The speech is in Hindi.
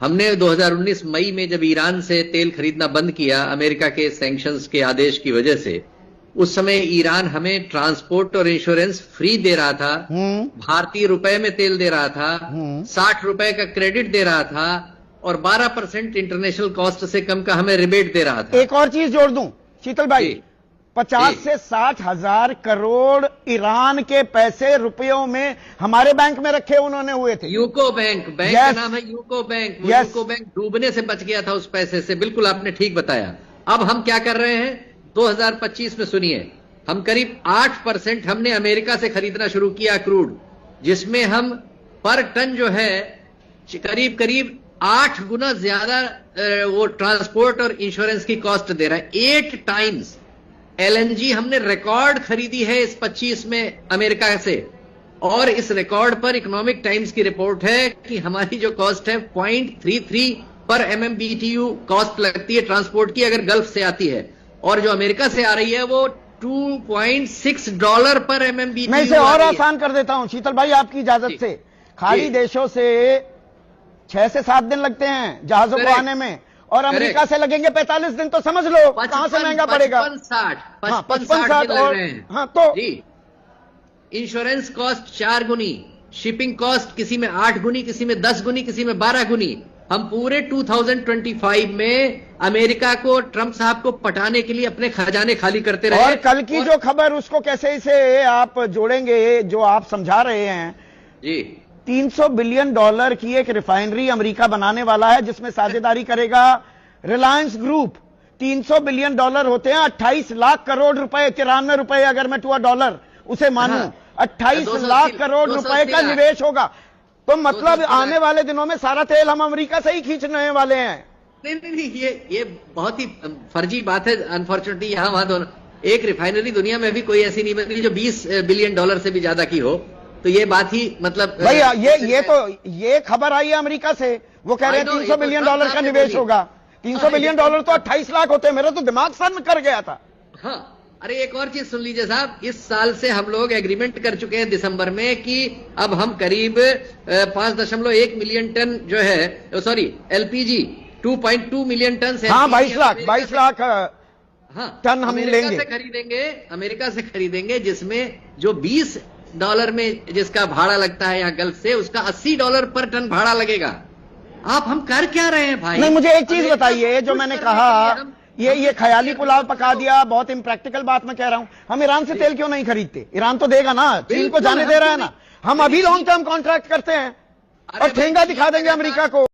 हमने 2019 मई में जब ईरान से तेल खरीदना बंद किया अमेरिका के सैंक्शंस के आदेश की वजह से, उस समय ईरान हमें ट्रांसपोर्ट और इंश्योरेंस फ्री दे रहा था, भारतीय रुपए में तेल दे रहा था, 60 रुपए का क्रेडिट दे रहा था और 12% इंटरनेशनल कॉस्ट से कम का हमें रिबेट दे रहा था। एक और चीज जोड़ दूं शीतल भाई, 50 से 60 हजार करोड़ ईरान के पैसे रुपयों में हमारे बैंक में रखे उन्होंने हुए थे। यूको बैंक का नाम है यूको बैंक। यूको बैंक डूबने से बच गया था उस पैसे से। बिल्कुल आपने ठीक बताया। अब हम क्या कर रहे हैं 2025 में, सुनिए, हम करीब 8% हमने अमेरिका से खरीदना शुरू किया क्रूड, जिसमें हम पर टन जो है करीब करीब 8 गुना ज्यादा वो ट्रांसपोर्ट और इंश्योरेंस की कॉस्ट दे रहा है। 8 टाइम्स एलएनजी हमने रिकॉर्ड खरीदी है इस 25 में अमेरिका से, और इस रिकॉर्ड पर इकोनॉमिक टाइम्स की रिपोर्ट है कि हमारी जो कॉस्ट है 0.33 पर MMBTU कॉस्ट लगती है ट्रांसपोर्ट की अगर गल्फ से आती है, और जो अमेरिका से आ रही है वो $2.6 पर MMBTU। मैं इसे और आसान कर देता हूं शीतल भाई आपकी इजाजत से। खाड़ी देशों से 6 से 7 दिन लगते हैं जहाजों को आने में, और अमेरिका से लगेंगे 45 दिन, तो समझ लो कहां से महंगा पड़ेगा। 55-60 और हाँ, तो इंश्योरेंस कॉस्ट 4 गुनी, शिपिंग कॉस्ट किसी में 8 गुनी, किसी में 10 गुनी, किसी में 12 गुनी। हम पूरे 2025 में अमेरिका को, ट्रंप साहब को पटाने के लिए अपने खजाने खाली करते रहे। और कल की जो खबर उसको कैसे इसे आप जोड़ेंगे जो आप समझा रहे हैं जी। $300 बिलियन की एक रिफाइनरी अमेरिका बनाने वाला है जिसमें साझेदारी करेगा रिलायंस ग्रुप। $300 बिलियन होते हैं 28 लाख करोड़ रुपए, 93 रुपए अगर मैं टू डॉलर उसे मानूं, 28 लाख करोड़ रुपए का निवेश होगा। तो मतलब आने वाले दिनों में सारा तेल हम अमेरिका से ही खींचने वाले हैं। नहीं, ये बहुत ही फर्जी बात है। अनफॉर्चुनेटली यहां वहां दोनों, एक रिफाइनरी दुनिया में भी कोई ऐसी नहीं बनी जो $20 बिलियन से भी ज्यादा की हो। तो ये बात ही मतलब भैया ये खबर आई है अमेरिका से, वो कह रहे हैं $300 बिलियन का निवेश होगा। $300 बिलियन तो 28 लाख होते हैं। मेरा तो दिमाग सर में कर गया था। हाँ, अरे एक और चीज सुन लीजिए साहब, इस साल से हम लोग एग्रीमेंट कर चुके हैं दिसंबर में कि अब हम करीब 5.1 मिलियन टन जो है, सॉरी LPG 2.2 मिलियन टन से, हाँ 22 लाख टन हम लेंगे, अमेरिका से खरीदेंगे, जिसमें जो $20 में जिसका भाड़ा लगता है यहाँ गल्फ से, उसका $80 पर टन भाड़ा लगेगा। आप हम कर क्या रहे हैं भाई? नहीं, मुझे एक चीज बताइए, जो मैंने कहा ये ख्याली पुलाव पका दिया, बहुत इम्प्रैक्टिकल बात मैं कह रहा हूं। हम ईरान से तेल क्यों नहीं खरीदते? ईरान तो देगा ना, चीन को जाने दे रहा है ना। हम अभी लॉन्ग टर्म कॉन्ट्रैक्ट करते हैं और ठेंगा दिखा देंगे अमेरिका को।